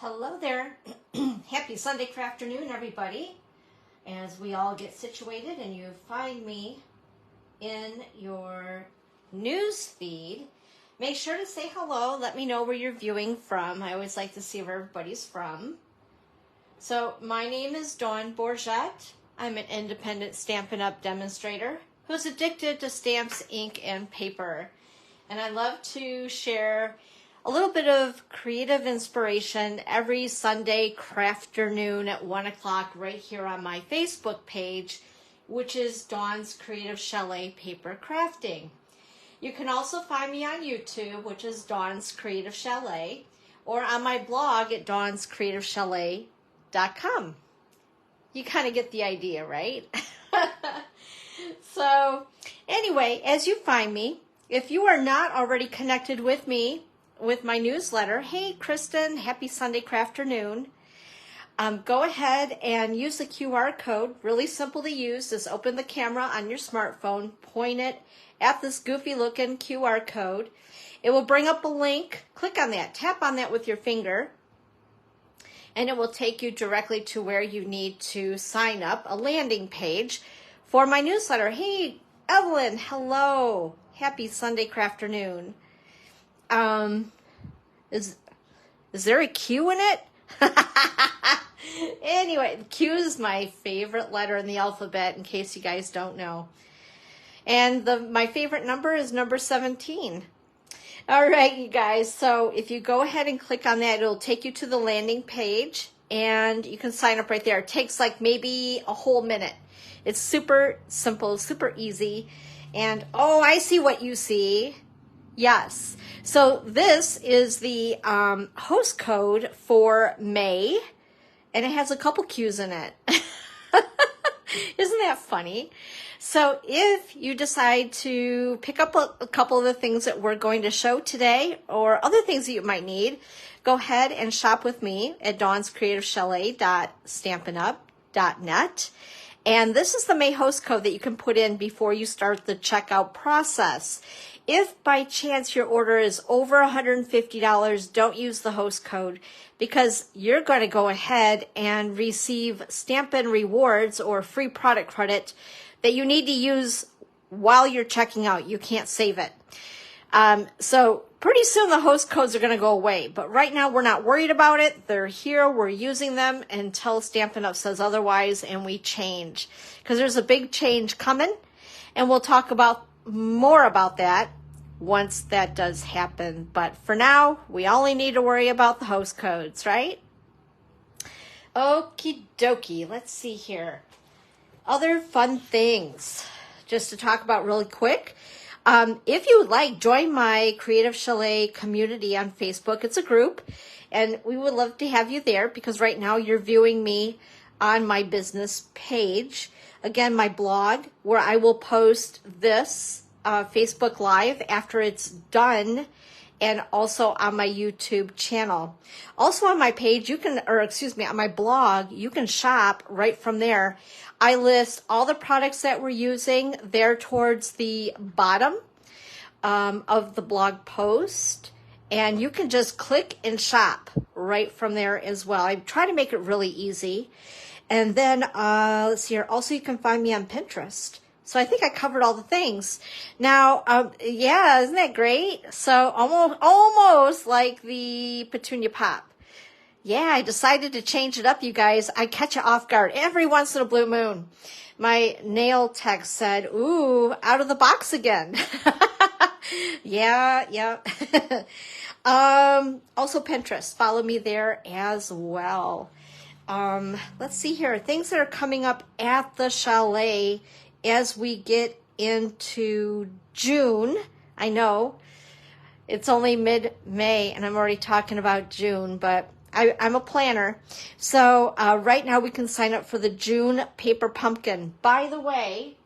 Hello there. Happy Sunday afternoon, everybody. As we all get situated and you find me in your news feed, make sure to say hello. Let me know where you're viewing from. I always like to see where everybody's from. So my name is Dawn Bourgette. I'm an independent Stampin' Up demonstrator who's addicted to stamps, ink, and paper. And I love to share a little bit of creative inspiration every Sunday afternoon at 1 o'clock right here on my Facebook page, which is Dawn's Creative Chalet Paper Crafting. You can also find me on YouTube, which is Dawn's Creative Chalet, or on my blog at dawnscreativechalet.com. You kind of get the idea, right? So anyway, as you find me, if you are not already connected with me, with my newsletter, hey Kristen, happy Sunday afternoon. Go ahead and use the QR code. Really simple to use. Just open the camera on your smartphone, point it at this goofy looking QR code. It will bring up a link. Click on that. Tap on that with your finger. And it will take you directly to where you need to sign up, a landing page for my newsletter. Hey Evelyn, hello. Happy Sunday afternoon. Is there a Q in it? Anyway, Q is my favorite letter in the alphabet, in case you guys don't know. And my favorite number is number 17. All right, you guys. So if you go ahead and click on that, it'll take you to the landing page, and you can sign up right there. It takes like maybe a whole minute. It's super simple, super easy. And oh, I see what you see. Yes. So this is the host code for May, and it has a couple Q's in it. Isn't that funny? So if you decide to pick up a couple of the things that we're going to show today, or other things that you might need, go ahead and shop with me at dawnscreativechalet.stampinup.net. And this is the May host code that you can put in before you start the checkout process. If by chance your order is over $150, don't use the host code, because you're going to go ahead and receive Stampin' rewards or free product credit that you need to use while you're checking out. You can't save it. So pretty soon the host codes are going to go away. But right now we're not worried about it. They're here. We're using them until Stampin' Up says otherwise, and we change. Because there's a big change coming, and we'll talk about more about that once that does happen. But for now, we only need to worry about the host codes, right? Okie dokie. Let's see here. Other fun things just to talk about really quick. If you would like, join my Creative Chalet community on Facebook. It's a group, and we would love to have you there, because right now you're viewing me on my business page. Again, my blog, where I will post this Facebook Live after it's done, and also on my YouTube channel. Also on my page, on my blog, you can shop right from there. I list all the products that we're using there towards the bottom of the blog post, and you can just click and shop right from there as well. I try to make it really easy. And then, let's see here. Also, you can find me on Pinterest. So I think I covered all the things. Now, yeah, isn't that great? So almost like the Petunia Pop. Yeah, I decided to change it up, you guys. I catch you off guard every once in a blue moon. My nail tech said, ooh, out of the box again. Yeah. Also Pinterest. Follow me there as well. Let's see here. Things that are coming up at the chalet as we get into June. I know it's only mid-May and I'm already talking about June, but I'm a planner. So right now we can sign up for the June Paper Pumpkin. By the way,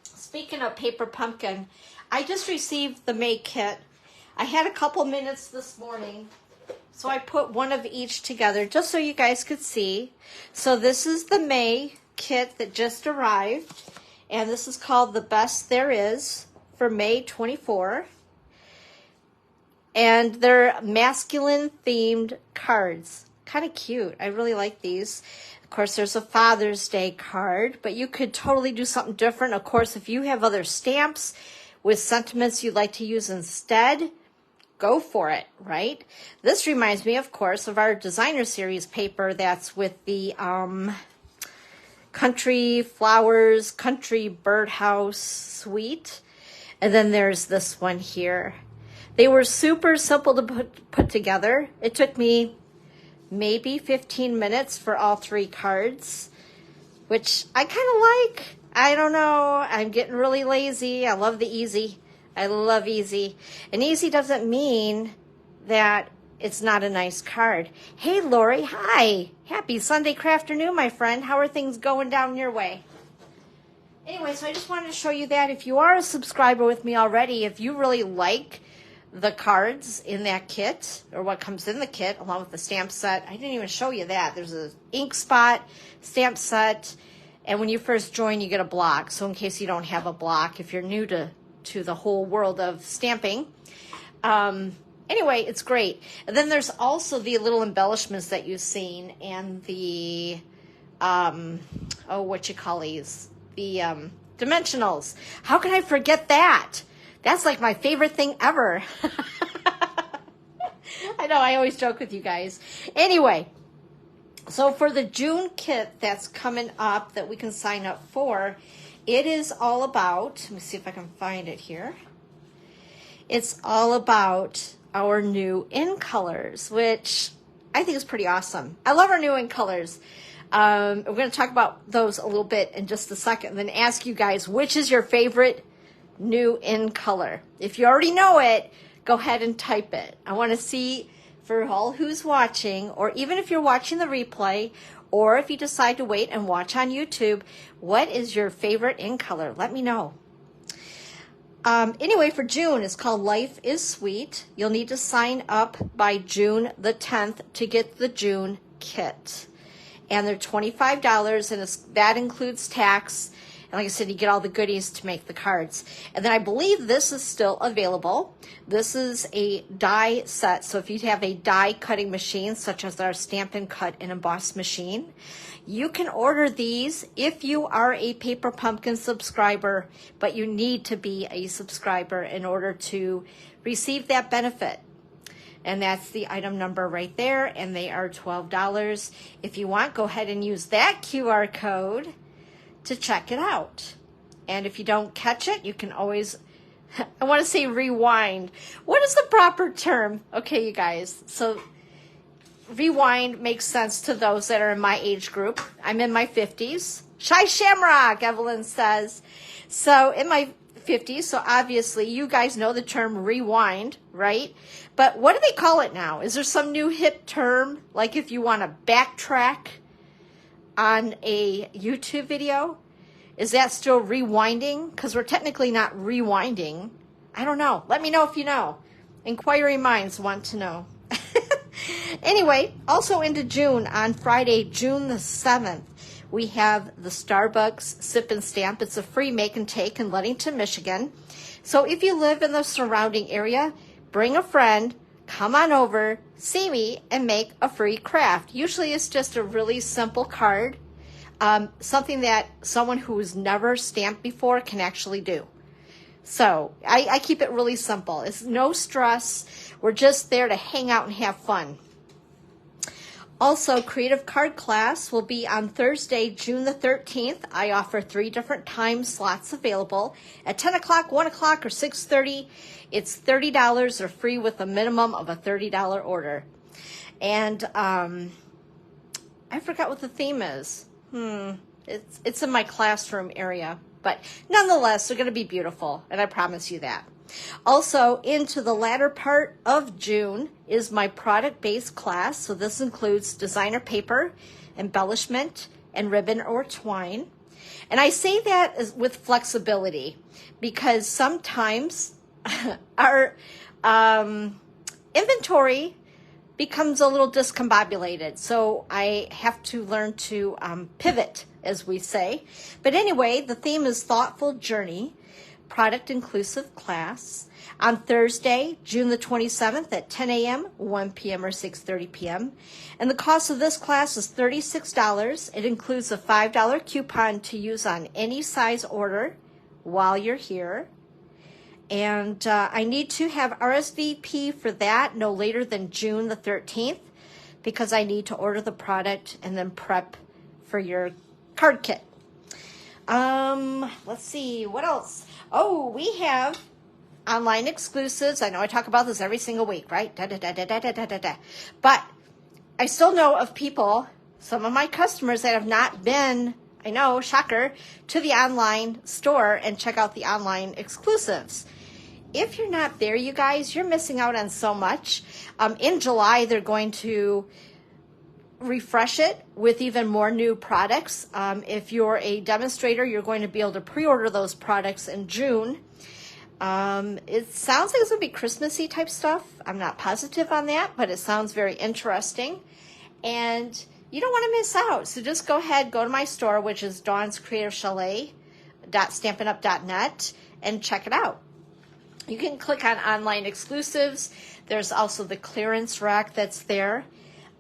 speaking of Paper Pumpkin, I just received the May kit. I had a couple minutes this morning, so I put one of each together just so you guys could see. So this is the May kit that just arrived, and this is called The Best There Is for May 24. And they're masculine themed cards. Kind of cute. I really like these. Of course, there's a Father's Day card, but you could totally do something different. Of course, if you have other stamps with sentiments you'd like to use instead, go for it, right? This reminds me, of course, of our designer series paper that's with the country flowers, country birdhouse suite. And then there's this one here. They were super simple to put together. It took me maybe 15 minutes for all 3 cards, which I kind of like. I don't know. I'm getting really lazy. I love the easy. I love easy. And easy doesn't mean that it's not a nice card. Hey, Lori. Hi. Happy Sunday afternoon, my friend. How are things going down your way? Anyway, so I just wanted to show you that. If you are a subscriber with me already, if you really like the cards in that kit, or what comes in the kit, along with the stamp set, I didn't even show you that. There's an ink spot, stamp set, and when you first join, you get a block. So in case you don't have a block, if you're new to the whole world of stamping, anyway, it's great. And then there's also the little embellishments that you've seen, and the, what you call these? The dimensionals. How can I forget that? That's like my favorite thing ever. I know, I always joke with you guys. Anyway, so for the June kit that's coming up that we can sign up for, it is all about, let me see if I can find it here. It's all about our new in colors, which I think is pretty awesome. I love our new in colors. We're going to talk about those a little bit in just a second, and then ask you guys, which is your favorite new in color? If you already know it, go ahead and type it. I want to see, for all who's watching, or even if you're watching the replay, or if you decide to wait and watch on YouTube, what is your favorite in color? Let me know. Anyway, for June, it's called Life is Sweet. You'll need to sign up by June the 10th to get the June kit. And they're $25, and that includes tax. And like I said, you get all the goodies to make the cards. And then I believe this is still available. This is a die set. So if you have a die cutting machine, such as our Stampin' Cut and Emboss machine, you can order these if you are a Paper Pumpkin subscriber, but you need to be a subscriber in order to receive that benefit. And that's the item number right there, and they are $12. If you want, go ahead and use that QR code to check it out. And if you don't catch it, you can always, I want to say rewind. What is the proper term? Okay, you guys. So rewind makes sense to those that are in my age group. I'm in my 50s. Shy Shamrock, Evelyn says. So in my 50s, so obviously you guys know the term rewind, right? But what do they call it now? Is there some new hip term? Like if you want to backtrack on a YouTube video, is that still rewinding? Because we're technically not rewinding. I don't know. Let me know if you know. Inquiring minds want to know. Anyway, also into June, on Friday, June the 7th, we have the Starbucks Sip and Stamp. It's a free make and take in Ludington, Michigan. So if you live in the surrounding area, bring a friend, come on over, see me, and make a free craft. Usually it's just a really simple card, something that someone who's never stamped before can actually do. So I keep it really simple. It's no stress. We're just there to hang out and have fun. Also, Creative Card class will be on Thursday, June the 13th. I offer 3 different time slots available at 10 o'clock, 1 o'clock, or 6:30. It's $30 or free with a minimum of a $30 order. And I forgot what the theme is. It's in my classroom area. But nonetheless, they're going to be beautiful, and I promise you that. Also, into the latter part of June is my product-based class. So this includes designer paper, embellishment, and ribbon or twine. And I say that with flexibility because sometimes our inventory becomes a little discombobulated. So I have to learn to pivot, as we say. But anyway, the theme is Thoughtful Journey. product inclusive class on Thursday, June the 27th at 10 a.m., 1 p.m., or 6:30 p.m. And the cost of this class is $36. It includes a $5 coupon to use on any size order while you're here. And I need to have RSVP for that no later than June the 13th because I need to order the product and then prep for your card kit. Let's see, what else? Oh, we have online exclusives. I know I talk about this every single week, right? But I still know of people, some of my customers that have not been, I know, shocker, to the online store and check out the online exclusives. If you're not there, you guys, you're missing out on so much. In July, they're going to refresh it with even more new products. If you're a demonstrator, you're going to be able to pre-order those products in June. It sounds like it's going to be Christmassy type stuff. I'm not positive on that, but it sounds very interesting. And you don't want to miss out. So just go ahead, go to my store, which is dawnscreativechalet.stampinup.net, and check it out. You can click on online exclusives. There's also the clearance rack that's there.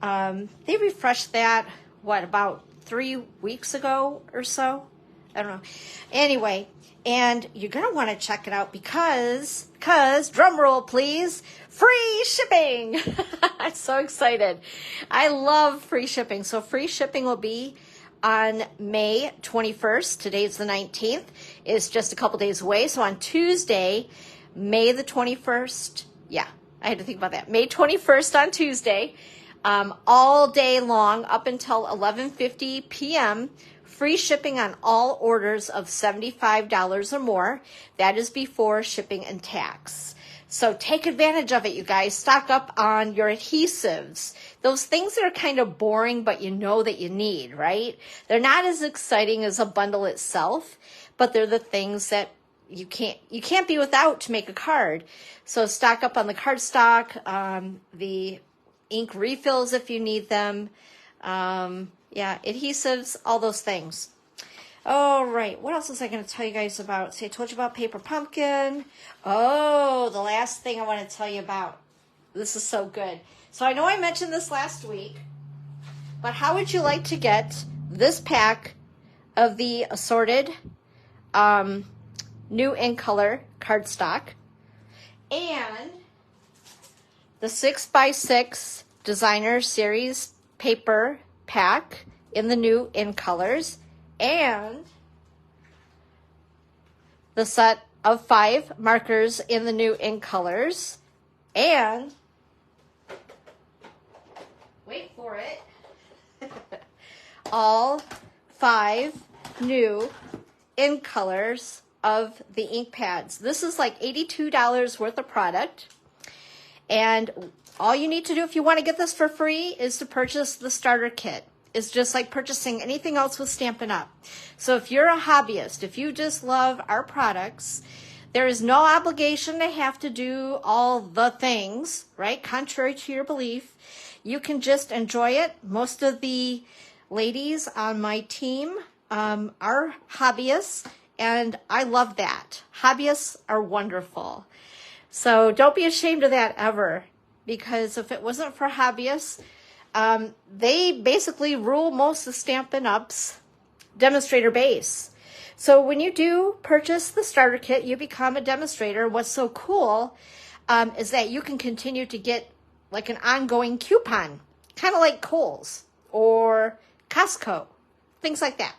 They refreshed that, about 3 weeks ago or so? I don't know. Anyway, and you're going to want to check it out because, drum roll please, free shipping. I'm so excited. I love free shipping. So free shipping will be on May 21st. Today's the 19th. It's just a couple days away. So on Tuesday, May the 21st. Yeah, I had to think about that. May 21st on Tuesday. All day long up until 11:50 p.m. Free shipping on all orders of $75 or more. That is before shipping and tax. So take advantage of it, you guys. Stock up on your adhesives. Those things that are kind of boring, but you know that you need, right? They're not as exciting as a bundle itself, but they're the things that you can't be without to make a card. So stock up on the cardstock, the ink refills if you need them. Adhesives, all those things. All right, what else was I going to tell you guys about? See, I told you about Paper Pumpkin. Oh, the last thing I want to tell you about. This is so good. So I know I mentioned this last week, but how would you like to get this pack of the assorted new in color cardstock and the 6x6 designer series paper pack in the new in colors and the set of 5 markers in the new in colors and wait for it all 5 new in colors of the ink pads. This is like $82 worth of product. And all you need to do if you want to get this for free is to purchase the starter kit. It's just like purchasing anything else with Stampin' Up. So if you're a hobbyist, if you just love our products, there is no obligation to have to do all the things, right? Contrary to your belief, you can just enjoy it. Most of the ladies on my team are hobbyists, and I love that. Hobbyists are wonderful. So don't be ashamed of that ever, because if it wasn't for hobbyists, they basically rule most of Stampin' Up's demonstrator base. So when you do purchase the starter kit, you become a demonstrator. What's so cool is that you can continue to get like an ongoing coupon, kind of like Kohl's or Costco, things like that.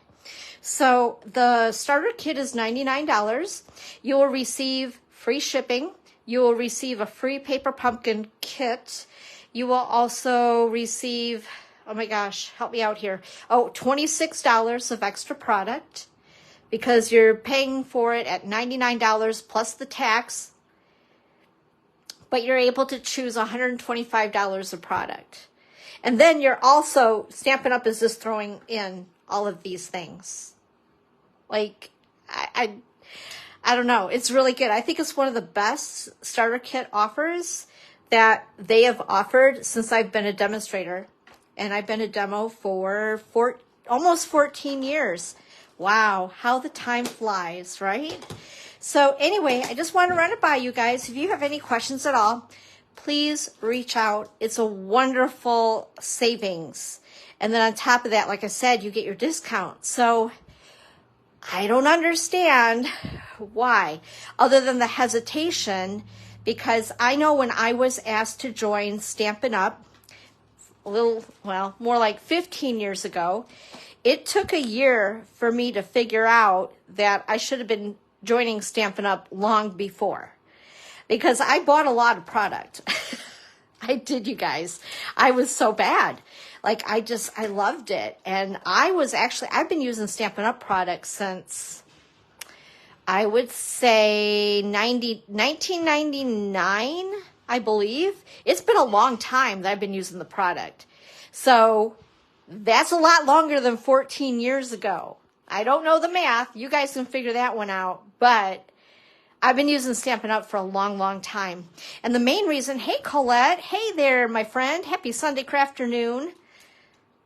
So the starter kit is $99. You will receive free shipping. You will receive a free Paper Pumpkin kit. You will also receive, oh my gosh, help me out here. Oh, $26 of extra product because you're paying for it at $99 plus the tax. But you're able to choose $125 of product. And then you're also, Stampin' Up! Is just throwing in all of these things. Like, I don't know. It's really good. I think it's one of the best starter kit offers that they have offered since I've been a demonstrator. And I've been a demo for almost 14 years. Wow, how the time flies, right? So anyway, I just want to run it by you guys. If you have any questions at all, please reach out. It's a wonderful savings. And then on top of that, like I said, you get your discount. So I don't understand why, other than the hesitation, because I know when I was asked to join Stampin' Up, more like 15 years ago, it took a year for me to figure out that I should have been joining Stampin' Up long before, because I bought a lot of product. I did, you guys. I was so bad. Like, I loved it. And I've been using Stampin' Up products since, I would say 1999, I believe. It's been a long time that I've been using the product. So that's a lot longer than 14 years ago. I don't know the math. You guys can figure that one out. But I've been using Stampin' Up for a long, long time. And the main reason, hey, Colette, hey there, my friend. Happy Sunday crafternoon.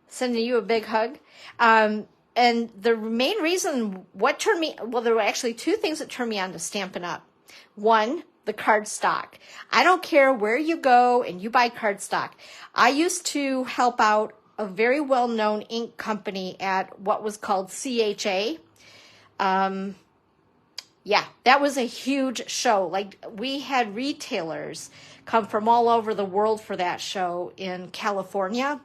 Sending you a big hug. And the main reason, there were actually two things that turned me on to Stampin' Up. One, the cardstock. I don't care where you go and you buy cardstock. I used to help out a very well-known ink company at what was called CHA. Yeah, that was a huge show. Like, we had retailers come from all over the world for that show in California.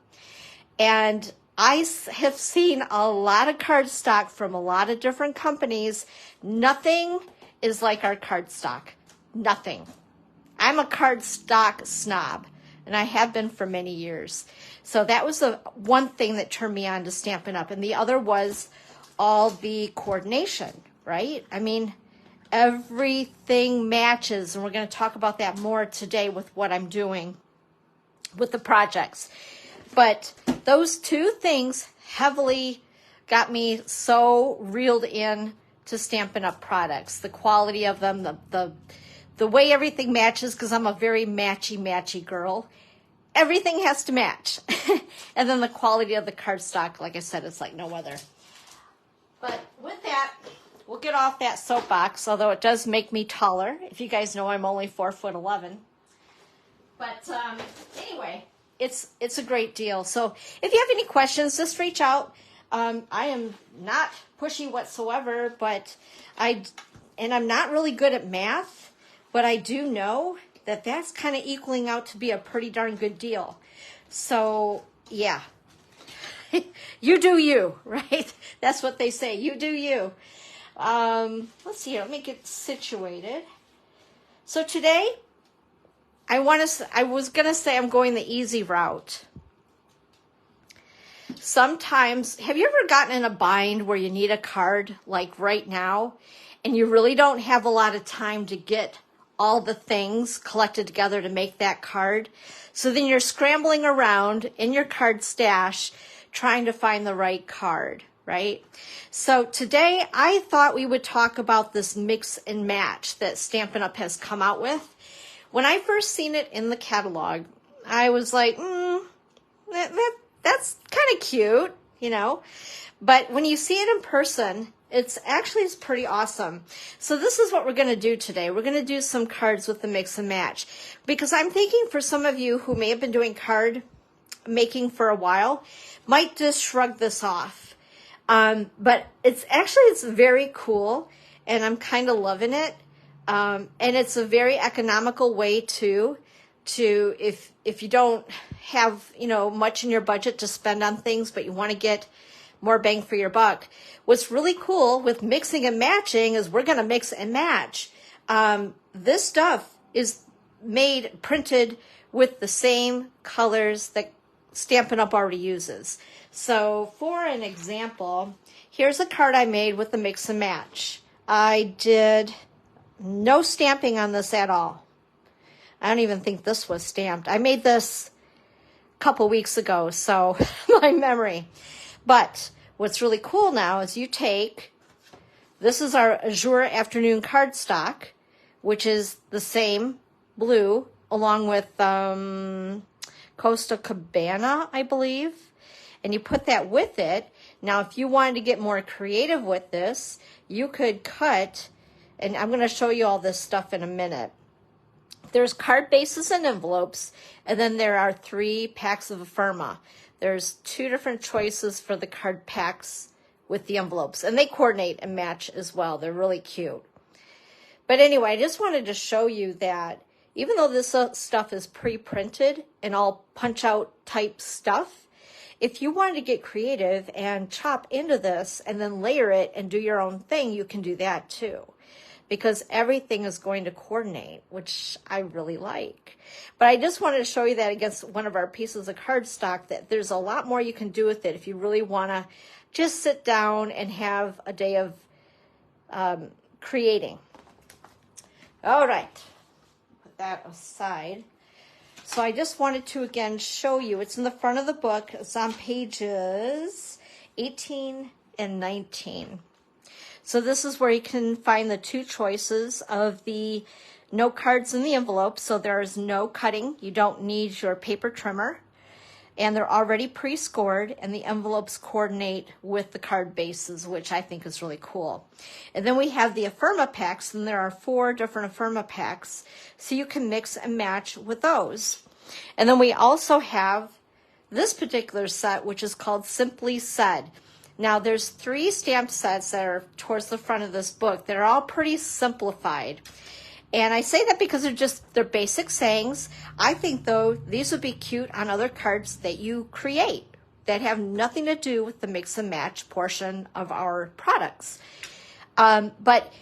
And I have seen a lot of cardstock from a lot of different companies. Nothing is like our cardstock. Nothing. I'm a cardstock snob, and I have been for many years. So that was the one thing that turned me on to Stampin' Up. And the other was all the coordination, right? I mean, everything matches, and we're going to talk about that more today with what I'm doing with the projects. But those two things heavily got me so reeled in to Stampin' Up products. The quality of them, the way everything matches, because I'm a very matchy girl. Everything has to match. And then the quality of the cardstock, like I said, it's like no other. But with that, we'll get off that soapbox, although it does make me taller. If you guys know, I'm only 4'11". But anyway, it's a great deal. So if you have any questions, just reach out. I am not pushy whatsoever, but I'm not really good at math, but I do know that that's kind of equaling out to be a pretty darn good deal. So yeah, you do you, right? That's what they say. You do you. Let's see, let me get situated. So today, I was going to say I'm going the easy route. Sometimes, have you ever gotten in a bind where you need a card like right now, and you really don't have a lot of time to get all the things collected together to make that card? So then you're scrambling around in your card stash trying to find the right card, right? So today I thought we would talk about this mix and match that Stampin' Up has come out with. When I first seen it in the catalog, I was like, that's kind of cute, you know. But when you see it in person, it's pretty awesome. So this is what we're going to do today. We're going to do some cards with the mix and match, because I'm thinking for some of you who may have been doing card making for a while, might just shrug this off. But it's very cool, and I'm kind of loving it. And it's a very economical way to if you don't have, much in your budget to spend on things, but you want to get more bang for your buck. What's really cool with mixing and matching is we're going to mix and match. This stuff is printed with the same colors that Stampin' Up already uses. So for an example, here's a card I made with the mix and match. I did no stamping on this at all. I don't even think this was stamped. I made this a couple weeks ago, so my memory. But what's really cool now is this is our Azure Afternoon cardstock, which is the same blue, along with Costa Cabana, I believe. And you put that with it. Now, if you wanted to get more creative with this, you could cut And I'm going to show you all this stuff in a minute. There's card bases and envelopes, and then there are 3 packs of Affirma. There's 2 different choices for the card packs with the envelopes, and they coordinate and match as well. They're really cute. But anyway, I just wanted to show you that even though this stuff is pre-printed and all punch-out type stuff, if you wanted to get creative and chop into this and then layer it and do your own thing, you can do that too. Because everything is going to coordinate, which I really like. But I just wanted to show you that against one of our pieces of cardstock, that there's a lot more you can do with it if you really want to just sit down and have a day of creating. All right, put that aside. So I just wanted to, again, show you. It's in the front of the book. It's on pages 18 and 19. So this is where you can find the 2 choices of the note cards in the envelope. So there is no cutting. You don't need your paper trimmer. And they're already pre-scored, and the envelopes coordinate with the card bases, which I think is really cool. And then we have the Affirma packs, and there are 4 different Affirma packs, so you can mix and match with those. And then we also have this particular set, which is called Simply Said. Now, there's 3 stamp sets that are towards the front of this book that are all pretty simplified. And I say that because they're basic sayings. I think, though, these would be cute on other cards that you create that have nothing to do with the mix and match portion of our products. But,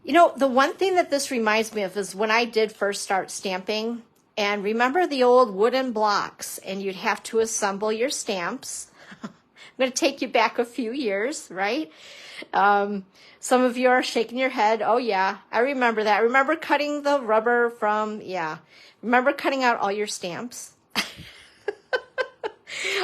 you know, the one thing that this reminds me of is when I did first start stamping, and remember the old wooden blocks, and you'd have to assemble your stamps. I'm going to take you back a few years, right? Some of you are shaking your head. Oh, yeah, I remember that. I remember cutting the rubber from, remember cutting out all your stamps?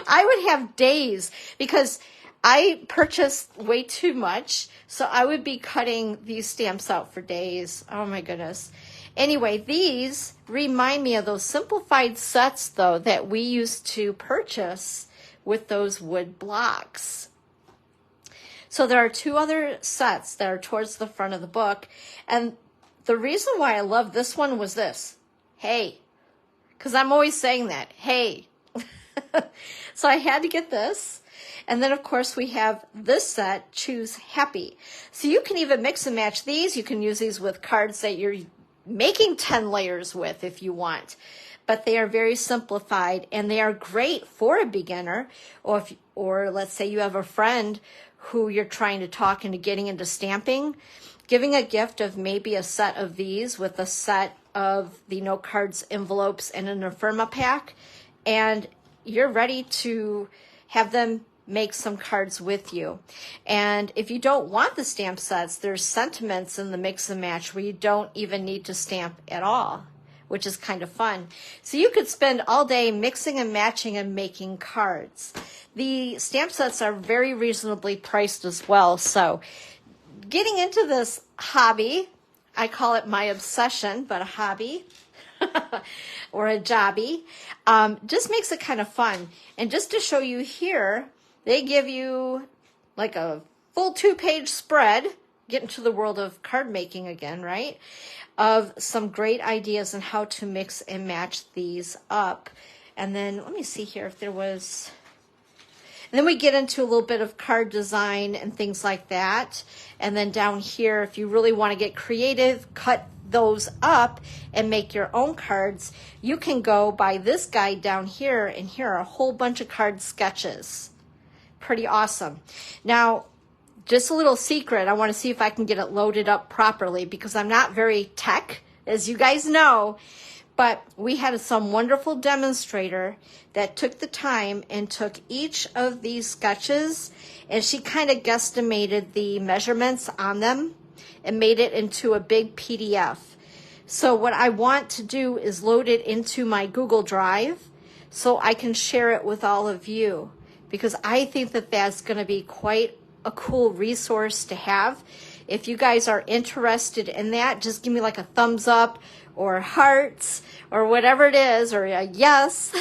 I would have days because I purchased way too much, so I would be cutting these stamps out for days. Oh, my goodness. Anyway, these remind me of those simplified sets, though, that we used to purchase with those wood blocks. So there are 2 other sets that are towards the front of the book. And the reason why I love this one was this. Hey. Because I'm always saying that. Hey. So I had to get this. And then, of course, we have this set, Choose Happy. So you can even mix and match these. You can use these with cards that you're making 10 layers with if you want. But they are very simplified, and they are great for a beginner. Or let's say you have a friend who you're trying to talk into getting into stamping, giving a gift of maybe a set of these with a set of the note cards, envelopes, and an Affirma pack, and you're ready to have them make some cards with you. And if you don't want the stamp sets, there's sentiments in the mix and match where you don't even need to stamp at all, which is kind of fun. So you could spend all day mixing and matching and making cards. The stamp sets are very reasonably priced as well. So getting into this hobby, I call it my obsession, but a hobby or a jobby, just makes it kind of fun. And just to show you here, they give you like a full 2-page spread, get into the world of card making again, right? Of some great ideas on how to mix and match these up. And then let me see here if there was... And then we get into a little bit of card design and things like that. And then down here, if you really want to get creative, cut those up and make your own cards, you can go by this guide down here, and here are a whole bunch of card sketches. Pretty awesome. Now, just a little secret, I want to see if I can get it loaded up properly because I'm not very tech, as you guys know. But we had some wonderful demonstrator that took the time and took each of these sketches, and she kind of guesstimated the measurements on them and made it into a big PDF. So what I want to do is load it into my Google Drive so I can share it with all of you, because I think that that's going to be quite a cool resource to have. If you guys are interested in that, just give me like a thumbs up or hearts or whatever it is, or a yes,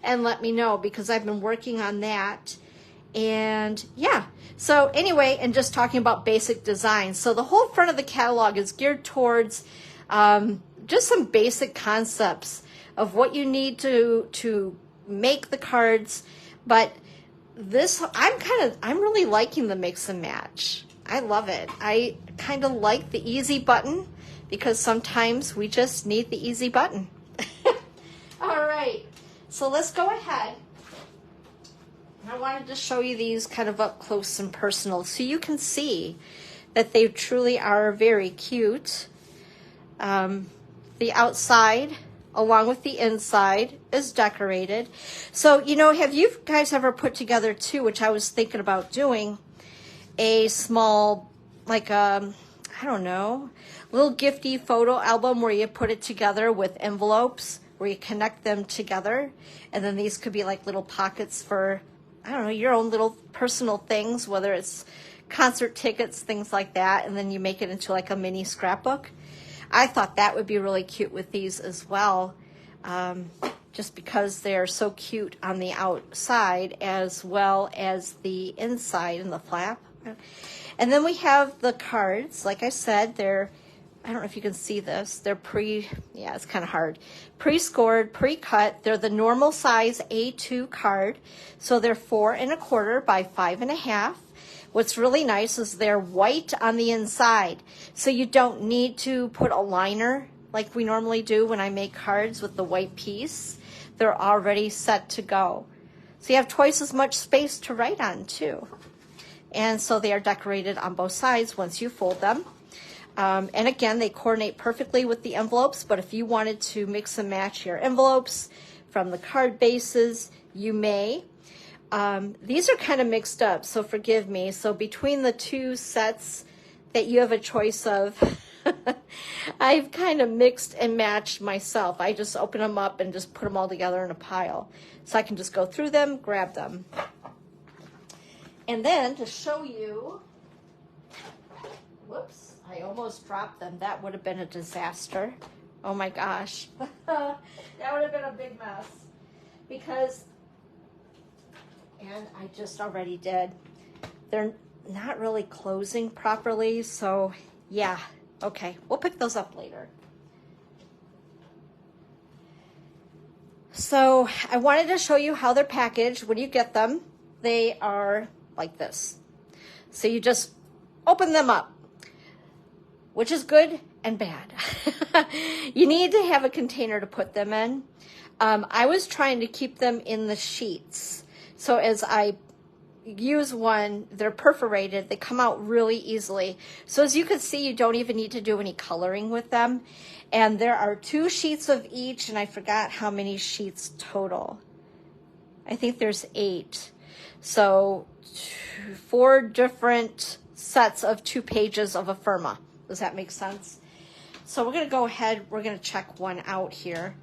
and let me know, because I've been working on that. And yeah, so anyway, and just talking about basic design. So the whole front of the catalog is geared towards just some basic concepts of what you need to make the cards. But this, I'm really liking the mix and match. I love it. I kind of like the easy button because sometimes we just need the easy button. All right, so let's go ahead. I wanted to show you these kind of up close and personal so you can see that they truly are very cute. The outside, along with the inside, is decorated. So, you know, have you guys ever put together too, which I was thinking about doing, a small, like, I don't know, little gifty photo album where you put it together with envelopes, where you connect them together. And then these could be like little pockets for, I don't know, your own little personal things, whether it's concert tickets, things like that. And then you make it into like a mini scrapbook. I thought that would be really cute with these as well, just because they're so cute on the outside as well as the inside and the flap. And then we have the cards. Like I said, they're, I don't know if you can see this, they're yeah, it's kind of hard. Pre-scored, pre-cut. They're the normal size A2 card. So they're 4 1/4 by 5 1/2. What's really nice is they're white on the inside, so you don't need to put a liner like we normally do when I make cards with the white piece. They're already set to go. So you have twice as much space to write on too. And so they are decorated on both sides once you fold them. And again, they coordinate perfectly with the envelopes, but if you wanted to mix and match your envelopes from the card bases, you may. These are kind of mixed up, so forgive me. So between the two sets that you have a choice of, I've kind of mixed and matched myself. I just open them up and just put them all together in a pile. So I can just go through them, grab them. And then to show you, whoops, I almost dropped them. That would have been a disaster. Oh my gosh. That would have been a big mess. Because, and I just already did, they're not really closing properly, so yeah, okay, we'll pick those up later. So I wanted to show you how they're packaged. When you get them, they are like this. So you just open them up, which is good and bad. You need to have a container to put them in. I was trying to keep them in the sheets. So as I use one, they're perforated, they come out really easily. So as you can see, you don't even need to do any coloring with them. And there are 2 sheets of each, and I forgot how many sheets total. I think there's 8. So 4 different sets of 2 pages of a firma. Does that make sense? So we're gonna go ahead, we're gonna check one out here.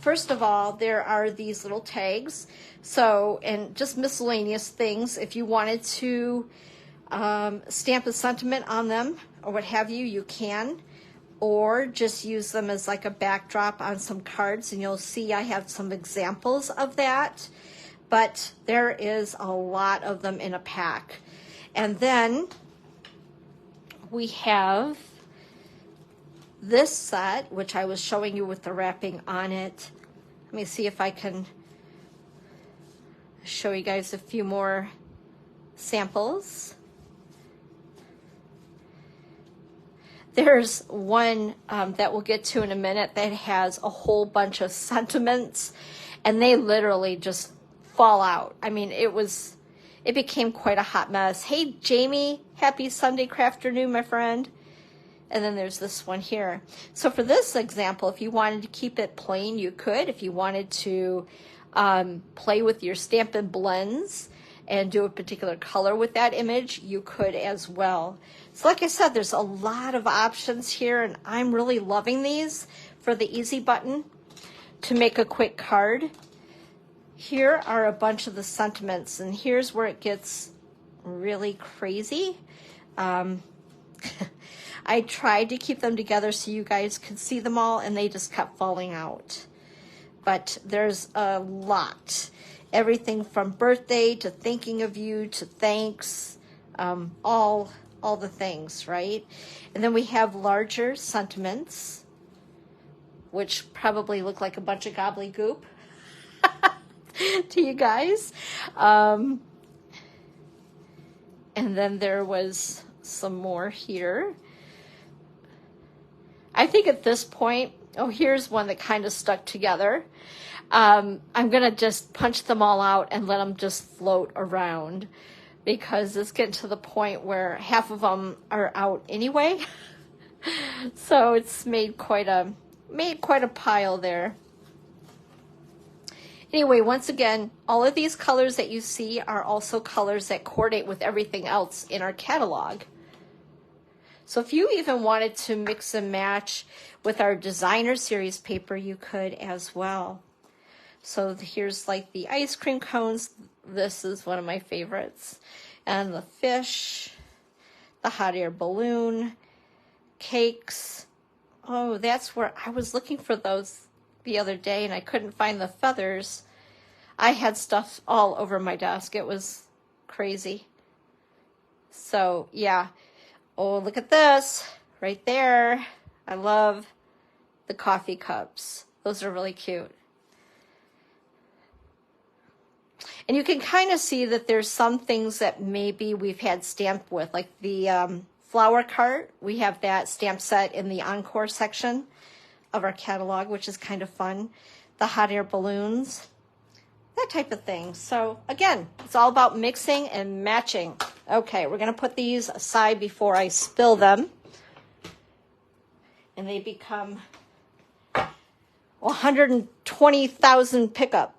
First of all, there are these little tags. So, and just miscellaneous things. If you wanted to stamp a sentiment on them or what have you, you can. Or just use them as like a backdrop on some cards. And you'll see I have some examples of that. But there is a lot of them in a pack. And then we have this set, which I was showing you with the wrapping on it. Let me see if I can show you guys a few more samples. There's one that we'll get to in a minute that has a whole bunch of sentiments, and they literally just fall out. I mean, it became quite a hot mess. Hey, Jamie, happy Sunday crafternoon, my friend. And then there's this one here. So for this example, if you wanted to keep it plain, you could. If you wanted to play with your Stampin' blends and do a particular color with that image, you could as well. So like I said, there's a lot of options here, and I'm really loving these for the easy button to make a quick card. Here are a bunch of the sentiments, and here's where it gets really crazy. I tried to keep them together so you guys could see them all, and they just kept falling out. But there's a lot. everything from birthday to thinking of you to thanks, all the things, right? And then we have larger sentiments, which probably look like a bunch of gobbledygook to you guys. And then there was some more here. I think at this point, oh, here's one that kind of stuck together. I'm going to just punch them all out and let them just float around, because it's getting to the point where half of them are out anyway. So it's made quite a pile there. Anyway, once again, all of these colors that you see are also colors that coordinate with everything else in our catalog. So if you even wanted to mix and match with our designer series paper, you could as well. So here's like the ice cream cones. This is one of my favorites. And the fish, the hot air balloon, cakes. Oh, that's where I was looking for those the other day and I couldn't find the feathers. I had stuff all over my desk. It was crazy. So yeah. Oh, look at this right there. I love the coffee cups. Those are really cute. And you can kind of see that there's some things that maybe we've had stamped with, like the flower cart. We have that stamp set in the Encore section of our catalog, which is kind of fun. The hot air balloons, that type of thing. So again, it's all about mixing and matching. Okay, we're going to put these aside before I spill them. And they become 120,000 pickup.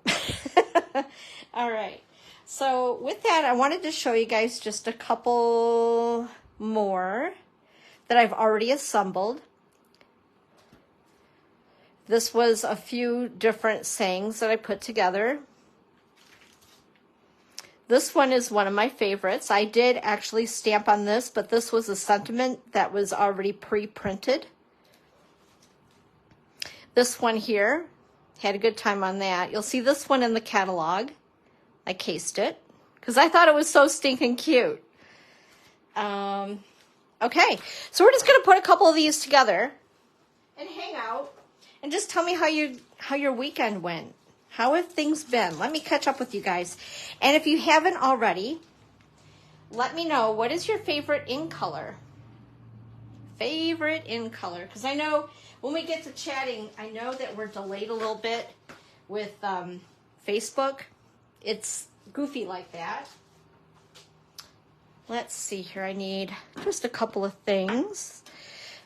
All right. So with that, I wanted to show you guys just a couple more that I've already assembled. This was a few different sayings that I put together. This one is one of my favorites. I did actually stamp on this, but this was a sentiment that was already pre-printed. This one here, had a good time on that. You'll see this one in the catalog. I cased it because I thought it was so stinking cute. Okay, so we're just going to put a couple of these together and hang out and just tell me how your weekend went. How have things been? Let me catch up with you guys. And if you haven't already, let me know, what is your favorite in color? Favorite in color. Because I know when we get to chatting, I know that we're delayed a little bit with Facebook. It's goofy like that. Let's see here. I need just a couple of things.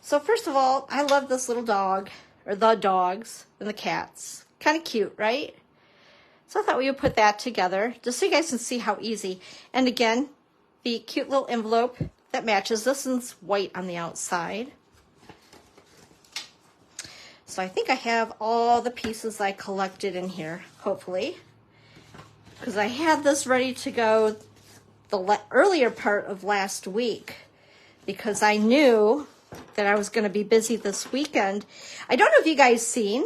So first of all, I love this little dog, or the dogs and the cats. Kind of cute, right? So I thought we would put that together just so you guys can see how easy. And again, the cute little envelope that matches. This one's white on the outside. So I think I have all the pieces I collected in here, hopefully. Because I had this ready to go the earlier part of last week because I knew that I was going to be busy this weekend. I don't know if you guys seen,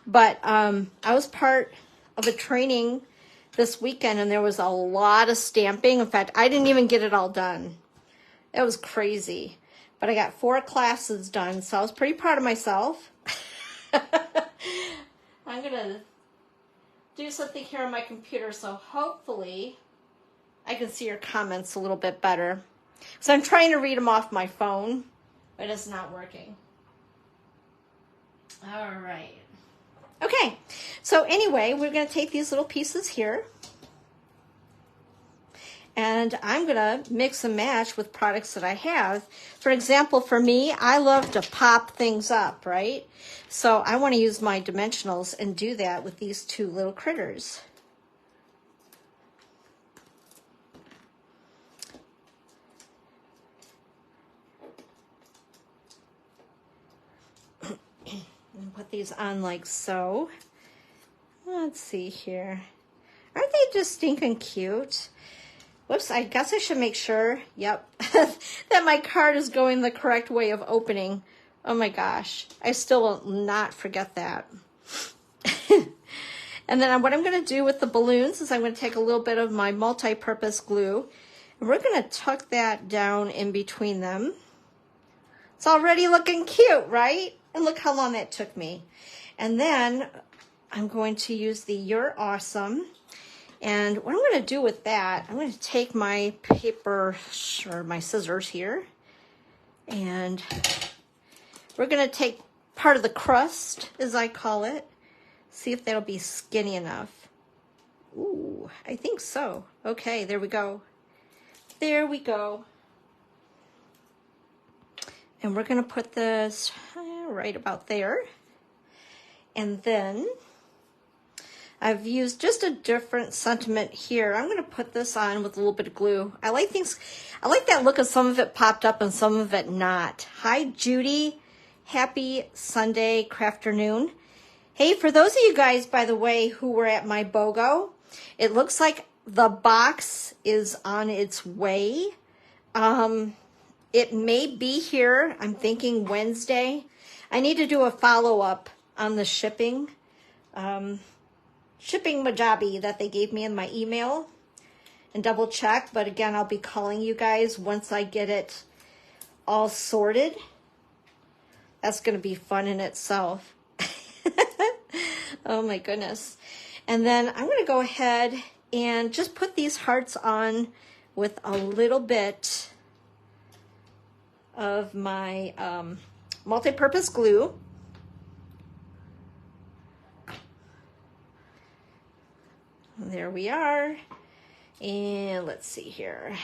but I was part of a training this weekend and there was a lot of stamping. In fact, I didn't even get it all done. It was crazy. But I got 4 classes done, so I was pretty proud of myself. I'm going to do something here on my computer, so hopefully I can see your comments a little bit better. So I'm trying to read them off my phone, but it's not working. All right. Okay, so anyway, we're going to take these little pieces here, and I'm going to mix and match with products that I have. For example, for me, I love to pop things up, right? So I want to use my dimensionals and do that with these 2 little critters. And put these on like so. Let's see here. Aren't they just stinking cute? Whoops, I guess I should make sure, yep, that my card is going the correct way of opening. Oh my gosh, I still will not forget that. And then what I'm going to do with the balloons is I'm going to take a little bit of my multi-purpose glue, and we're going to tuck that down in between them. It's already looking cute, right? And look how long that took me. And then I'm going to use the You're Awesome. And what I'm going to do with that, I'm going to take my paper, or my scissors here, and we're going to take part of the crust, as I call it. See if that'll be skinny enough. Ooh, I think so. Okay, there we go. There we go. And we're going to put this right about there. And then I've used just a different sentiment here. I'm going to put this on with a little bit of glue. I like that look of some of it popped up and some of it not. Hi, Judy. Happy Sunday crafternoon. Hey, for those of you guys, by the way, who were at my BOGO, it looks like the box is on its way. It may be here. I'm thinking Wednesday. I need to do a follow-up on the shipping majabi that they gave me in my email and double check. But again, I'll be calling you guys once I get it all sorted. That's going to be fun in itself. Oh my goodness. And then I'm going to go ahead and just put these hearts on with a little bit of my multi-purpose glue. There we are. And let's see here.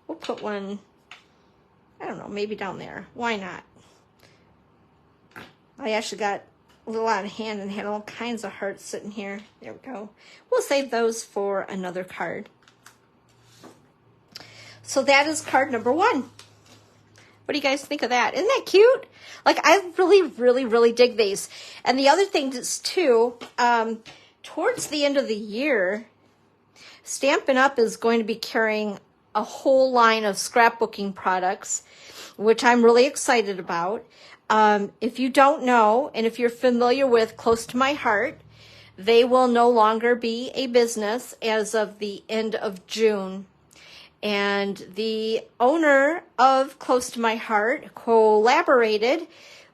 We'll put one, I don't know, maybe down there. Why not? I actually got a little out of hand and had all kinds of hearts sitting here. There we go. We'll save those for another card. So that is card number 1. What do you guys think of that? Isn't that cute? Like, I really dig these. And the other thing is, too, towards the end of the year, Stampin' Up! Is going to be carrying a whole line of scrapbooking products, which I'm really excited about. If you don't know, and if you're familiar with Close to My Heart, they will no longer be a business as of the end of June. And the owner of Close to My Heart collaborated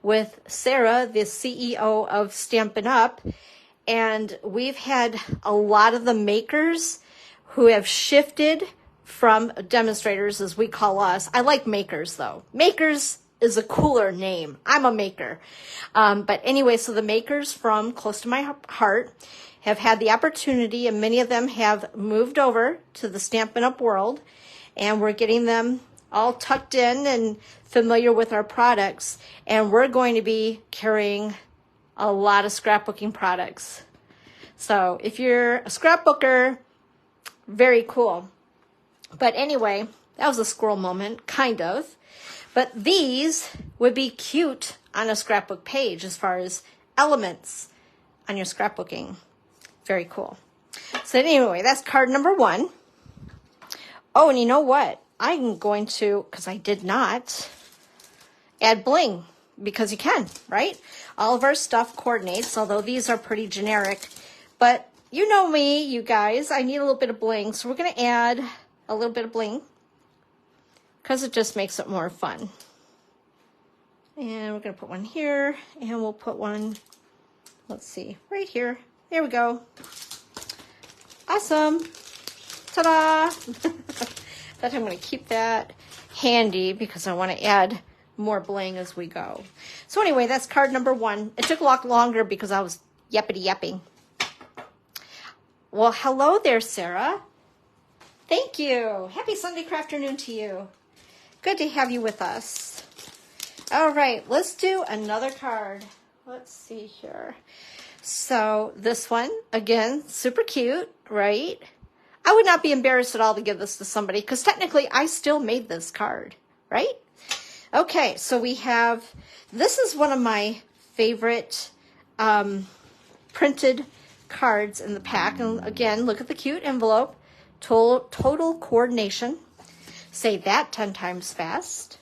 with Sarah, the CEO of Stampin' Up! And we've had a lot of the makers who have shifted from demonstrators, as we call us. I like makers, though. Makers is a cooler name. I'm a maker. But anyway, so the makers from Close to My Heart have had the opportunity, and many of them have moved over to the Stampin' Up! World, and we're getting them all tucked in and familiar with our products, and we're going to be carrying a lot of scrapbooking products. So if you're a scrapbooker, very cool. But anyway, that was a squirrel moment, kind of. But these would be cute on a scrapbook page as far as elements on your scrapbooking. Very cool. So anyway, that's card number 1. Oh, and you know what? I'm going to, because I did not, add bling, because you can, right? All of our stuff coordinates, although these are pretty generic. But you know me, you guys, I need a little bit of bling. So we're going to add a little bit of bling, because it just makes it more fun. And we're going to put one here, and we'll put one, let's see, right here. There we go. Awesome. Ta-da! But I'm going to keep that handy because I want to add more bling as we go. So anyway, that's card number 1. It took a lot longer because I was yapping. Well, hello there, Sarah. Thank you. Happy Sunday crafternoon to you. Good to have you with us. All right, let's do another card. Let's see here. So this one, again, super cute, right? I would not be embarrassed at all to give this to somebody because technically I still made this card, right? Okay, so we have, this is one of my favorite printed cards in the pack. And again, look at the cute envelope. Total coordination. Say that 10 times fast.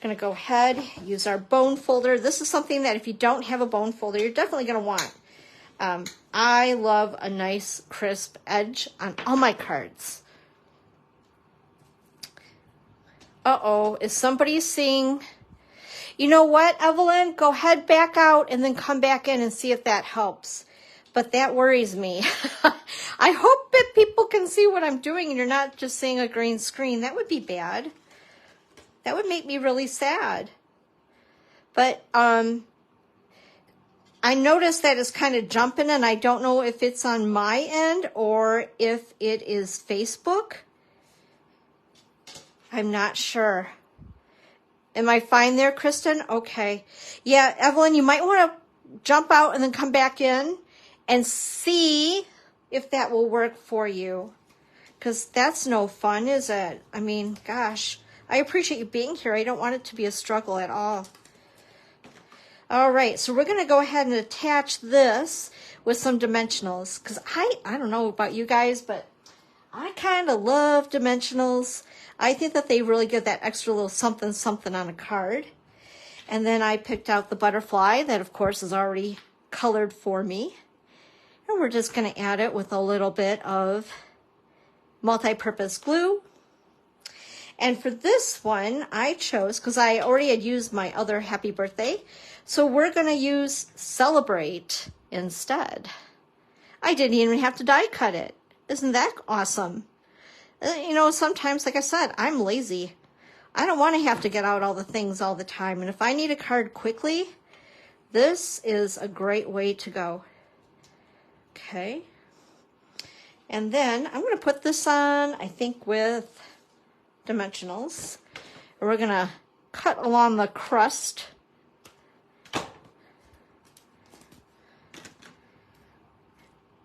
Going to go ahead, use our bone folder. This is something that if you don't have a bone folder, you're definitely going to want. I love a nice crisp edge on all my cards. Uh-oh, is somebody seeing? You know what, Evelyn? Go ahead back out and then come back in and see if that helps. But that worries me. I hope that people can see what I'm doing and you're not just seeing a green screen. That would be bad. That would make me really sad. But I noticed that it's kind of jumping, and I don't know if it's on my end or if it is Facebook. I'm not sure. Am I fine there, Kristen? Okay. Yeah, Evelyn, you might want to jump out and then come back in and see if that will work for you. Because that's no fun, is it? I mean, gosh, I appreciate you being here. I don't want it to be a struggle at all. All right, so we're going to go ahead and attach this with some dimensionals. Because I don't know about you guys, but I kind of love dimensionals. I think that they really give that extra little something something on a card. And then I picked out the butterfly that, of course, is already colored for me. And we're just going to add it with a little bit of multi-purpose glue. And for this one, I chose, because I already had used my other happy birthday, so we're going to use Celebrate instead. I didn't even have to die cut it. Isn't that awesome? You know, sometimes, like I said, I'm lazy. I don't want to have to get out all the things all the time. And if I need a card quickly, this is a great way to go. Okay. And then I'm going to put this on, I think, with dimensionals. And we're going to cut along the crust.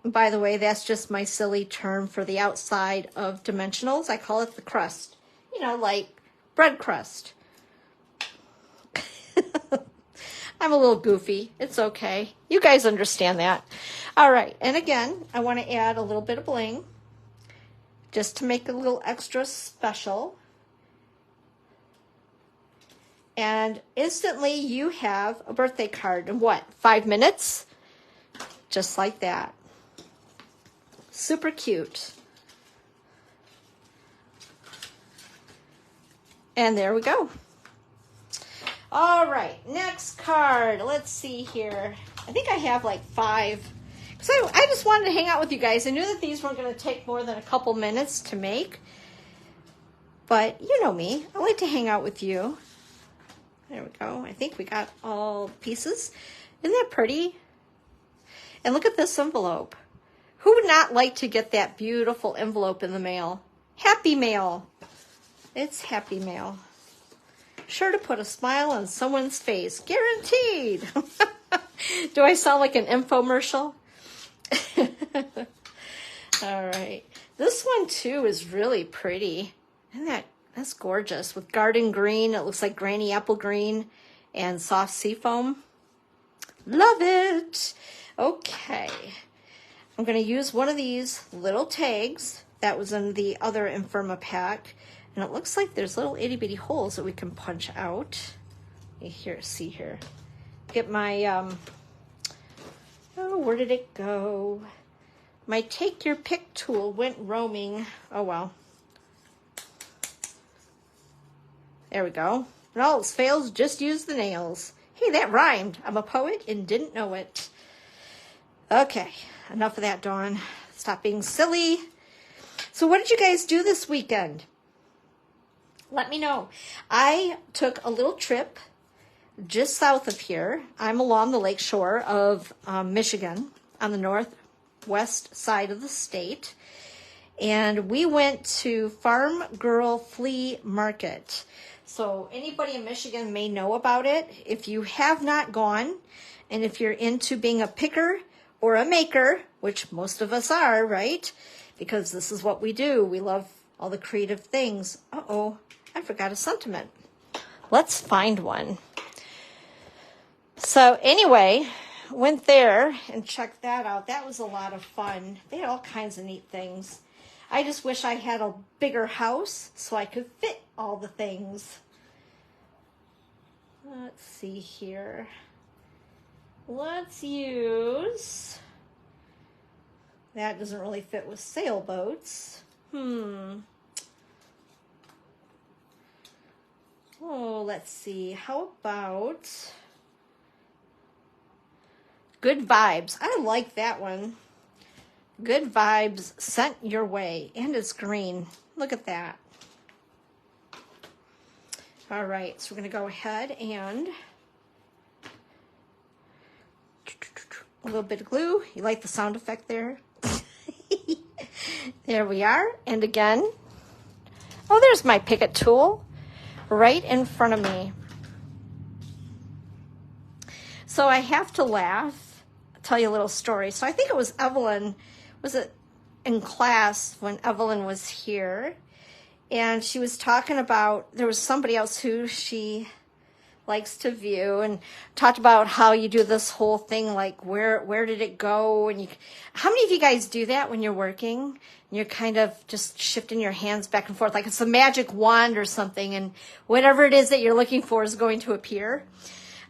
By the way, that's just my silly term for the outside of dimensionals. I call it the crust. You know, like bread crust. I'm a little goofy. It's okay. You guys understand that. All right. And again, I want to add a little bit of bling just to make it a little extra special. And instantly you have a birthday card in what, 5 minutes? Just like that. Super cute. And there we go. All right, next card. Let's see here. I think I have like 5. So I just wanted to hang out with you guys. I knew that these weren't going to take more than a couple minutes to make. But you know me. I like to hang out with you. There we go. I think we got all pieces. Isn't that pretty? And look at this envelope. Who would not like to get that beautiful envelope in the mail? Happy Mail. It's Happy Mail. Sure to put a smile on someone's face. Guaranteed. Do I sound like an infomercial? All right. This one, too, is really pretty. Isn't that's gorgeous. With garden green. It looks like granny apple green and soft seafoam. Love it. Okay. I'm going to use one of these little tags that was in the other Infirma pack. And it looks like there's little itty bitty holes that we can punch out. Here, see here. Get my, oh, where did it go? My take your pick tool went roaming. Oh, well. There we go. When all else fails, just use the nails. Hey, that rhymed. I'm a poet and didn't know it. Okay, enough of that, Dawn. Stop being silly. So what did you guys do this weekend? Let me know. I took a little trip just south of here. I'm along the lake shore of Michigan on the northwest side of the state. And we went to Farm Girl Flea Market. So anybody in Michigan may know about it. If you have not gone, and if you're into being a picker or a maker, which most of us are, right? Because this is what we do. We love all the creative things. Uh-oh, I forgot a sentiment. Let's find one. So anyway, went there and checked that out. That was a lot of fun. They had all kinds of neat things. I just wish I had a bigger house so I could fit all the things. Let's see here. Let's use That doesn't really fit with sailboats. Oh, let's see. How about Good Vibes? I like that one. Good Vibes sent your way. And it's green. Look at that. All right, so we're going to go ahead and a little bit of glue. You like the sound effect there? There we are. And again, oh, there's my Picket tool right in front of me. So I have to laugh. I'll tell you a little story. So I think it was Evelyn, was it in class when Evelyn was here? And she was talking about, there was somebody else who she likes to view, and talked about how you do this whole thing, like where did it go? And how many of you guys do that when you're working? And you're kind of just shifting your hands back and forth, like it's a magic wand or something, and whatever it is that you're looking for is going to appear.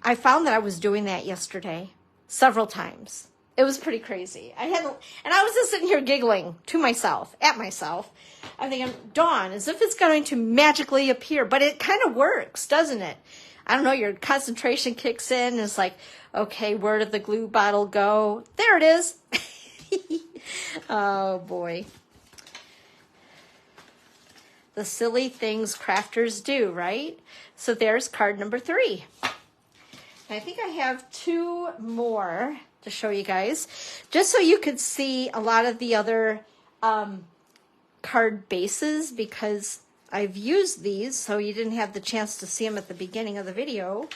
I found that I was doing that yesterday several times. It was pretty crazy. And I was just sitting here giggling to myself, at myself. I'm thinking, Dawn, as if it's going to magically appear, but it kind of works, doesn't it? I don't know, your concentration kicks in, and it's like, okay, where did the glue bottle go? There it is. Oh, boy. The silly things crafters do, right? So there's card number 3. I think I have 2 more to show you guys, just so you could see a lot of the other card bases, because I've used these, so you didn't have the chance to see them at the beginning of the video.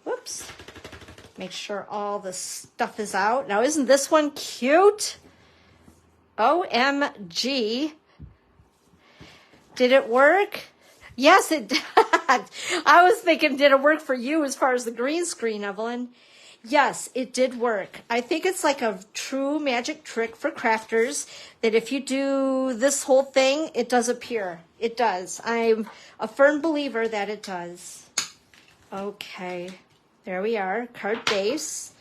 Whoops. Make sure all the stuff is out. Now, isn't this one cute? OMG. Did it work? Yes, it did. I was thinking, did it work for you as far as the green screen, Evelyn? Yes, it did work. I think it's like a true magic trick for crafters that if you do this whole thing, it does appear. It does. I'm a firm believer that it does. Okay, there we are, card base.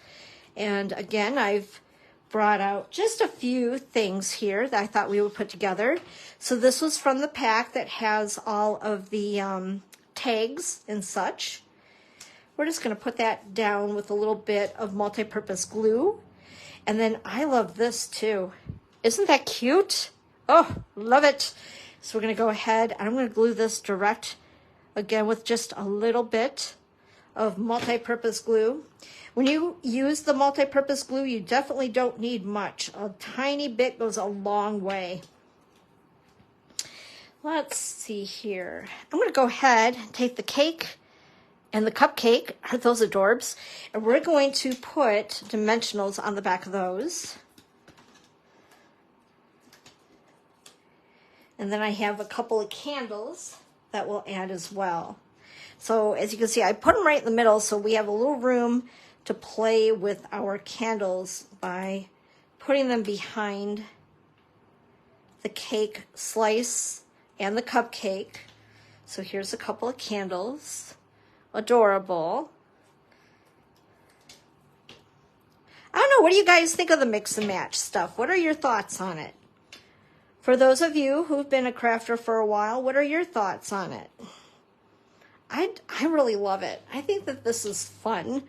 And again, I've brought out just a few things here that I thought we would put together. So this was from the pack that has all of the tags and such. We're just going to put that down with a little bit of multi-purpose glue. And then I love this too. Isn't that cute? Oh, love it. So we're going to go ahead and I'm going to glue this direct again with just a little bit of multi-purpose glue. When you use the multi-purpose glue, you definitely don't need much. A tiny bit goes a long way. Let's see here. I'm going to go ahead and take the cake and the cupcake, are those adorbs, and we're going to put dimensionals on the back of those. And then I have a couple of candles that we'll add as well. So as you can see, I put them right in the middle, so we have a little room to play with our candles by putting them behind the cake slice and the cupcake. So here's a couple of candles. Adorable. I don't know, what do you guys think of the mix and match stuff? What are your thoughts on it? For those of you who've been a crafter for a while, what are your thoughts on it? I really love it. I think that this is fun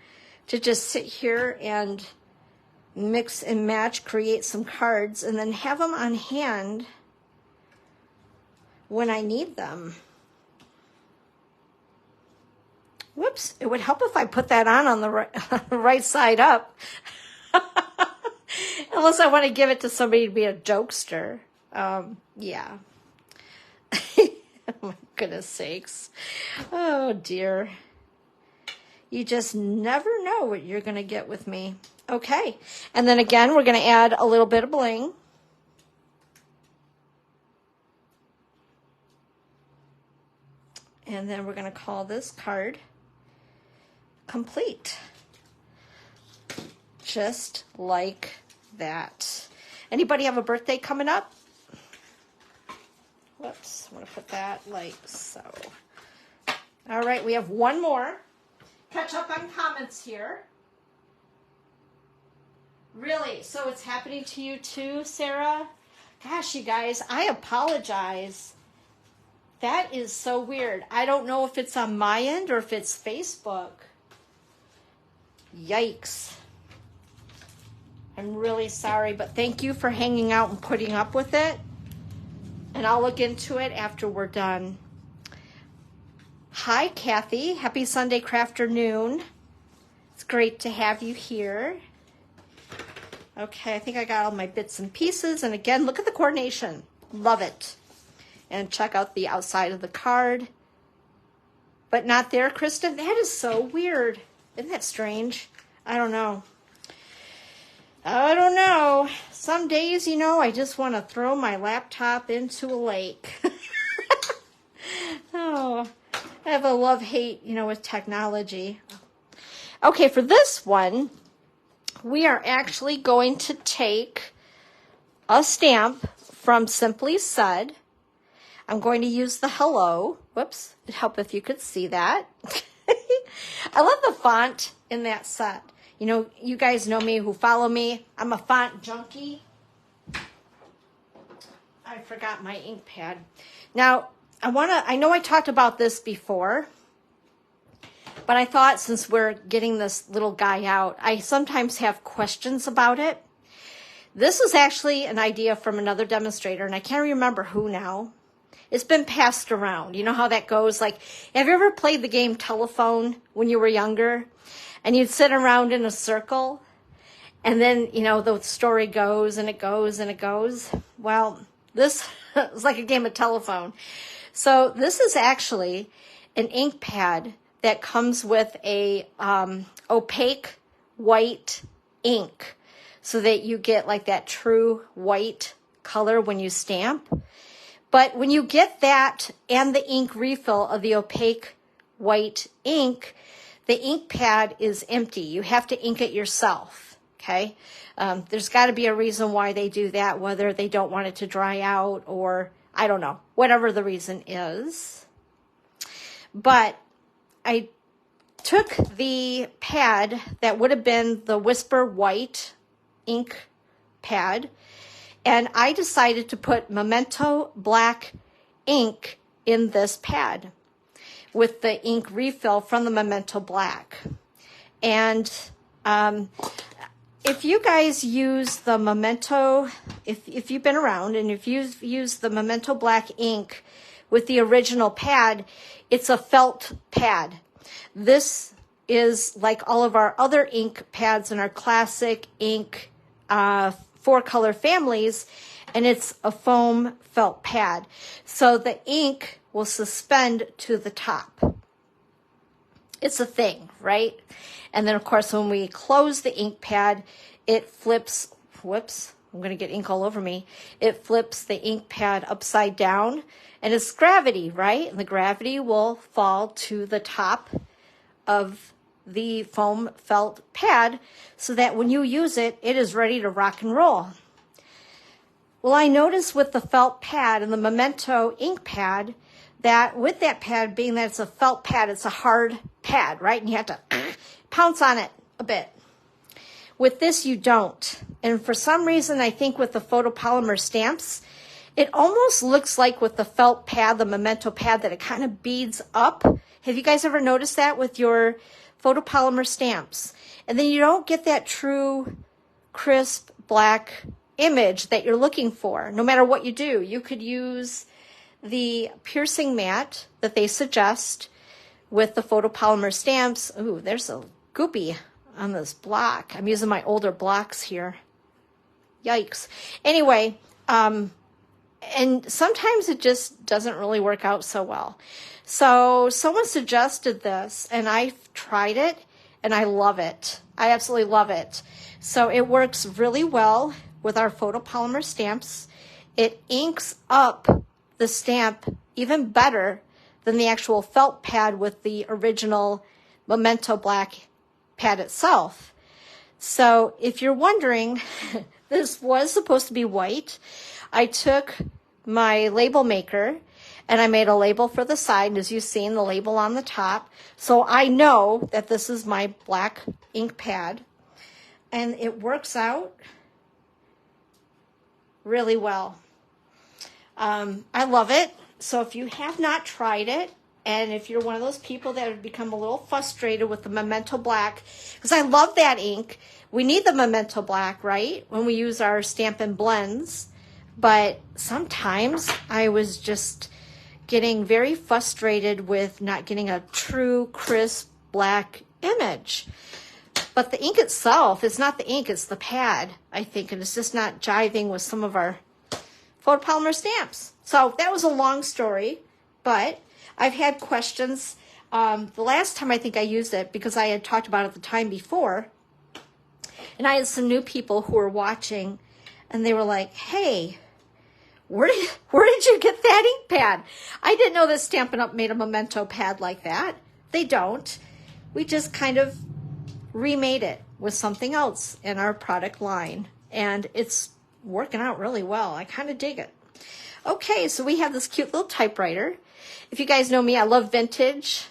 to just sit here and mix and match, create some cards, and then have them on hand when I need them. Whoops, it would help if I put that on the right side up. Unless I want to give it to somebody to be a jokester. Yeah. Oh my goodness sakes. Oh dear. You just never know what you're going to get with me. Okay. And then again, we're going to add a little bit of bling. And then we're going to call this card complete. Just like that. Anybody have a birthday coming up? Whoops, I'm going to put that like so. All right, we have one more. Catch up on comments here. Really? So it's happening to you too, Sarah? Gosh, you guys, I apologize. That is so weird. I don't know if it's on my end or if it's Facebook. Yikes. I'm really sorry, but thank you for hanging out and putting up with it. And I'll look into it after we're done. Hi, Kathy. Happy Sunday crafternoon. It's great to have you here. Okay, I think I got all my bits and pieces. And again, look at the coordination. Love it. And check out the outside of the card. But not there, Kristen. That is so weird. Isn't that strange? I don't know. I don't know. Some days, you know, I just want to throw my laptop into a lake. Oh, I have a love-hate, you know, with technology. Okay, for this one, we are actually going to take a stamp from Simply Said. I'm going to use the hello. Whoops, it'd help if you could see that. I love the font in that set. You know, you guys know me who follow me. I'm a font junkie. I forgot my ink pad. Now, I know I talked about this before, but I thought since we're getting this little guy out, I sometimes have questions about it. This is actually an idea from another demonstrator, and I can't remember who now. It's been passed around. You know how that goes? Like, have you ever played the game Telephone when you were younger? And you'd sit around in a circle, and then, you know, the story goes and it goes and it goes. Well, this is like a game of telephone. So this is actually an ink pad that comes with a opaque white ink so that you get like that true white color when you stamp. But when you get that and the ink refill of the opaque white ink, the ink pad is empty. You have to ink it yourself, okay? There's got to be a reason why they do that, whether they don't want it to dry out or I don't know, whatever the reason is. But I took the pad that would have been the Whisper White ink pad, and I decided to put Memento Black ink in this pad with the ink refill from the Memento Black. And if you guys use the Memento, if you've been around and if you've used the Memento Black ink with the original pad, it's a felt pad. This is like all of our other ink pads in our classic ink 4-color families, and it's a foam felt pad. So the ink will suspend to the top. It's a thing, right? And then, of course, when we close the ink pad, it flips, whoops, I'm going to get ink all over me. It flips the ink pad upside down, and it's gravity, right? And the gravity will fall to the top of the foam felt pad so that when you use it, it is ready to rock and roll. Well, I noticed with the felt pad and the Memento ink pad that with that pad, being that it's a felt pad, it's a hard pad, right? And you have to pounce on it a bit. With this, you don't. And for some reason, I think with the photopolymer stamps, it almost looks like with the felt pad, the Memento pad, that it kind of beads up. Have you guys ever noticed that with your photopolymer stamps? And then you don't get that true, crisp, black image that you're looking for, no matter what you do. You could use the piercing mat that they suggest with the photopolymer stamps. Ooh, there's a goopy on this block. I'm using my older blocks here. Yikes. Anyway, and sometimes it just doesn't really work out so well. So someone suggested this, and I've tried it, and I love it. I absolutely love it. So it works really well with our photopolymer stamps. It inks up the stamp even better than the actual felt pad with the original Memento Black pad itself. So if you're wondering, this was supposed to be white. I took my label maker and I made a label for the side, and as you've seen, the label on the top. So I know that this is my black ink pad. and it works out really well. I love it. So if you have not tried it, and if you're one of those people that have become a little frustrated with the Memento Black, because I love that ink. We need the Memento Black, right, when we use our Stampin' Blends. But sometimes I was just getting very frustrated with not getting a true, crisp, black image. But the ink itself is not the ink, it's the pad, I think, and it's just not jiving with some of our photopolymer stamps. So that was a long story, but I've had questions. The last time I think I used it, because I had talked about it the time before, and I had some new people who were watching, and they were like, hey, where did you get that ink pad? I didn't know that Stampin' Up! Made a Memento pad like that. They don't. We just kind of remade it with something else in our product line, and it's working out really well. I kind of dig it. Okay, so we have this cute little typewriter. If you guys know me, I love vintage,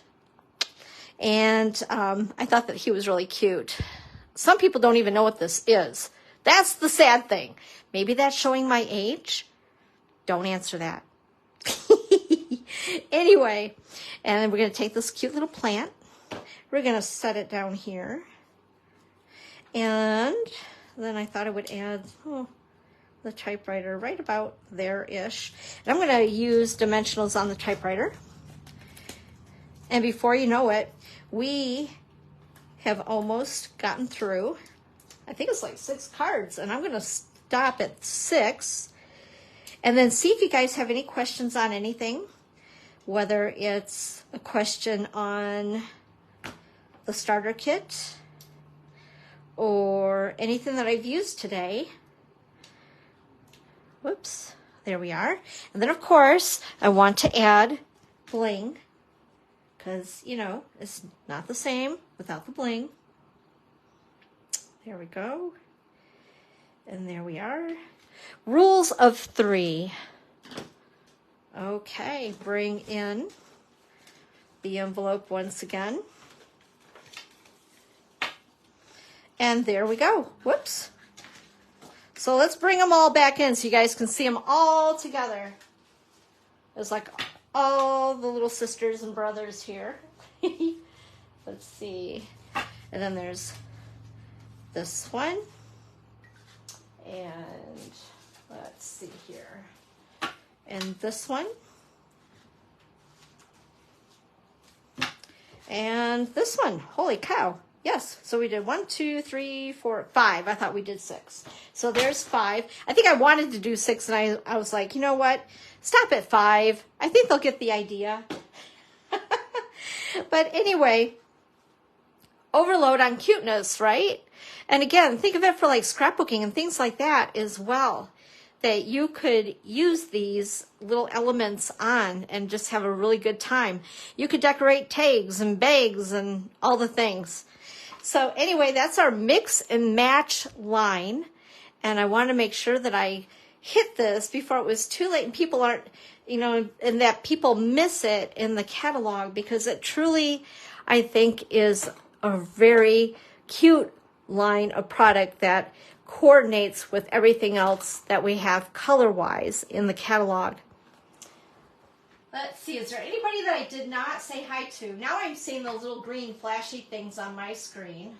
and I thought that he was really cute. Some people don't even know what this is. That's the sad thing. Maybe that's showing my age. Don't answer that. Anyway, and we're going to take this cute little plant. We're going to set it down here. And then I thought I would add the typewriter right about there-ish. And I'm going to use dimensionals on the typewriter. And before you know it, we have almost gotten through, I think it's like 6 cards, and I'm going to stop at 6 and then see if you guys have any questions on anything, whether it's a question on the starter kit or anything that I've used today. Whoops, there we are. And then, of course, I want to add bling, because, you know, it's not the same without the bling. There we go. And there we are. Rules of 3. Okay, bring in the envelope once again. And there we go. Whoops. So let's bring them all back in so you guys can see them all together. It's like all the little sisters and brothers here. Let's see. And then there's this one. And let's see here. And this one. And this one. Holy cow. Yes, so we did 1, 2, 3, 4, 5. I thought we did 6. So there's 5. I think I wanted to do 6, and I was like, you know what? Stop at 5. I think they'll get the idea. But anyway, overload on cuteness, right? And again, think of it for like scrapbooking and things like that as well, that you could use these little elements on and just have a really good time. You could decorate tags and bags and all the things. So anyway, that's our mix and match line. And I want to make sure that I hit this before it was too late and people aren't, you know, and that people miss it in the catalog, because it truly, I think, is a very cute line of product that coordinates with everything else that we have color-wise in the catalog. Let's see, is there anybody that I did not say hi to? Now I'm seeing those little green flashy things on my screen.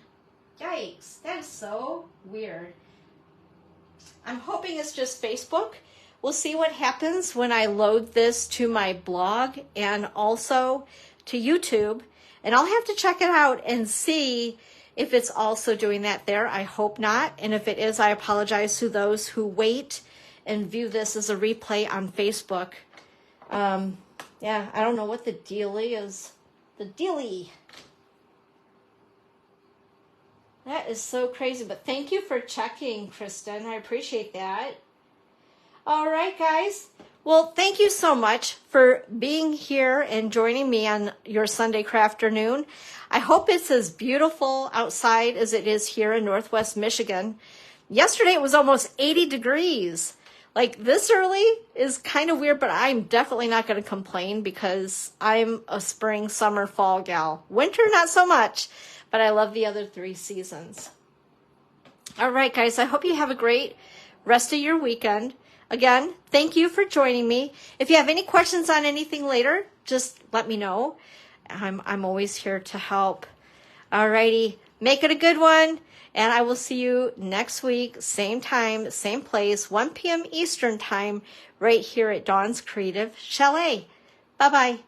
Yikes, that is so weird. I'm hoping it's just Facebook. We'll see what happens when I load this to my blog and also to YouTube. And I'll have to check it out and see if it's also doing that there. I hope not. And if it is, I apologize to those who wait and view this as a replay on Facebook. Yeah, I don't know what the dealie is. The dealie. That is so crazy. But thank you for checking, Kristen. I appreciate that. All right, guys. Well, thank you so much for being here and joining me on your Sunday Crafternoon. I hope it's as beautiful outside as it is here in Northwest Michigan. Yesterday it was almost 80 degrees. Like, this early is kind of weird, but I'm definitely not going to complain because I'm a spring, summer, fall gal. Winter, not so much, but I love the other 3 seasons. All right, guys, I hope you have a great rest of your weekend. Again, thank you for joining me. If you have any questions on anything later, just let me know. I'm always here to help. All righty, make it a good one, and I will see you next week, same time, same place, 1 p.m. Eastern time, right here at Dawn's Creative Chalet. Bye-bye.